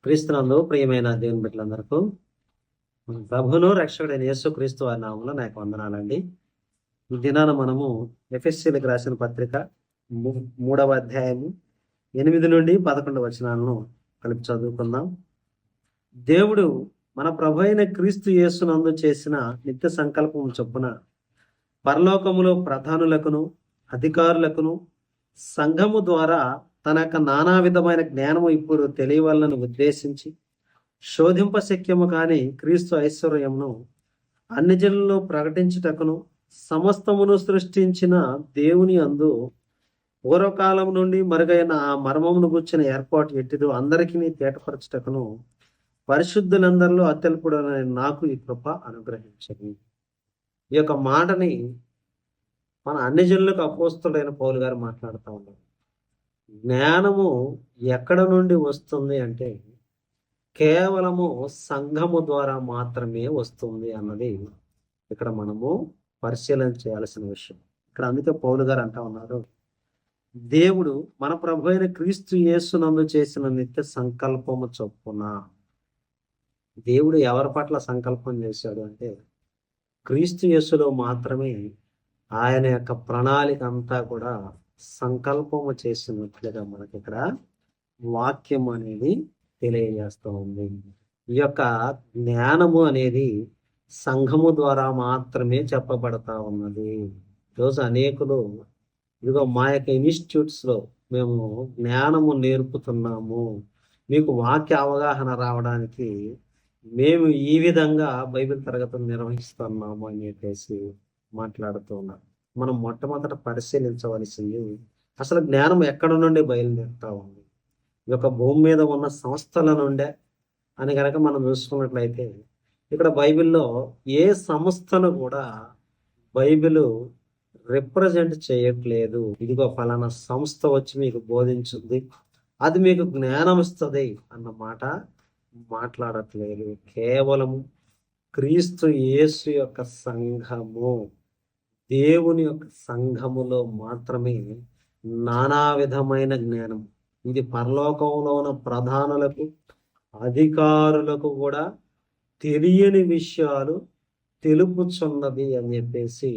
క్రీస్తునందు ప్రియమైన దేవుని బిడ్డలందరికీ ప్రభును రక్షకుడైన యేసుక్రీస్తు వారి నామంలో నాకు వందనాలండి. ఈ దినాన మనము ఎఫెసీలకు రాసిన పత్రిక 3వ అధ్యాయము 8 నుండి 11 వచనాలను కలిపి చదువుకుందాం. దేవుడు మన ప్రభు అయిన క్రీస్తు యేసునందు చేసిన నిత్య సంకల్పం చొప్పున పరలోకములో ప్రధానులకును అధికారులకును సంఘము ద్వారా తన యొక్క నానా విధమైన జ్ఞానము ఇప్పుడు తెలియవలనని ఉద్దేశించి శోధింప శక్యము కాని క్రీస్తు ఐశ్వర్యమును అన్ని జనుల్లో ప్రకటించుటకును సమస్తమును సృష్టించిన దేవుని అందు పూర్వకాలం నుండి మరుగైన ఆ మర్మమును గుర్చిన ఏర్పాటు ఎట్టిదో అందరికీ తేటపరచుటకును పరిశుద్ధులందరిలో అత్యల్పుడైన నాకు ఈ కృప అనుగ్రహించని. ఈ యొక్క మాటని మన అన్ని జనులకు అపోస్తుడైన పౌలు గారు మాట్లాడుతూ ఉన్నారు. జ్ఞానము ఎక్కడ నుండి వస్తుంది అంటే కేవలము సంఘము ద్వారా మాత్రమే వస్తుంది అన్నది ఇక్కడ మనము పరిశీలన చేయాల్సిన విషయం. ఇక్కడ అందుకే పౌలు గారు అంటా ఉన్నారు, దేవుడు మన ప్రభు అయిన క్రీస్తు యేసునందు చేసిన నిత్య సంకల్పము చొప్పున. దేవుడు ఎవరి పట్ల సంకల్పం చేశాడు అంటే క్రీస్తు యేసులో మాత్రమే ఆయన యొక్క ప్రణాళిక అంతా కూడా సంకల్పము చేసినట్లుగా మనకి ఇక్కడ వాక్యం అనేది తెలియజేస్తూ ఉంది. ఈ యొక్క జ్ఞానము అనేది సంఘము ద్వారా మాత్రమే చెప్పబడతా ఉన్నది. ఈరోజు అనేకులు ఇదిగో మా యొక్క ఇన్స్టిట్యూట్స్ లో మేము జ్ఞానము నేర్పుతున్నాము, మీకు వాక్య అవగాహన రావడానికి మేము ఈ విధంగా బైబిల్ తరగతులు నిర్వహిస్తున్నాము అని చెప్పేసి మాట్లాడుతూ ఉన్నారు. మనం మొట్టమొదట పరిశీలించవలసింది అసలు జ్ఞానం ఎక్కడ నుండి బయలుదేరుతా ఉంది. ఈ యొక్క భూమి మీద ఉన్న సంస్థల నుండే అని కనుక మనం చూసుకున్నట్లయితే ఇక్కడ బైబిల్లో ఏ సంస్థను కూడా బైబిల్ రిప్రజెంట్ చేయట్లేదు. ఇదిగో ఫలానా సంస్థ వచ్చి మీకు బోధించుంది, అది మీకు జ్ఞానం ఇస్తుంది అన్న మాట మాట్లాడట్లేదు. కేవలం క్రీస్తు యేసు యొక్క సంఘము, దేవుని యొక్క సంఘములో మాత్రమే నానా విధమైన జ్ఞానం, ఇది పరలోకంలో ఉన్న ప్రధానులకు అధికారులకు కూడా తెలియని విషయాలు తెలుపుచున్నది అని చెప్పేసి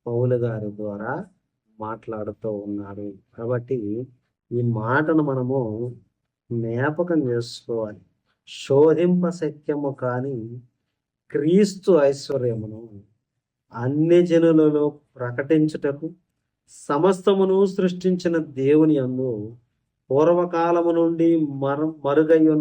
పౌలు గారి ద్వారా మాట్లాడుతూ ఉన్నారు. కాబట్టి ఈ మాటను మనము జ్ఞాపకం చేసుకోవాలి. శోధింప శక్యము కానీ క్రీస్తు ఐశ్వర్యమును అన్ని జనులలో ప్రకటించుటకు సమస్తమును సృష్టించిన దేవుని యందు పూర్వకాలము నుండి మరుగై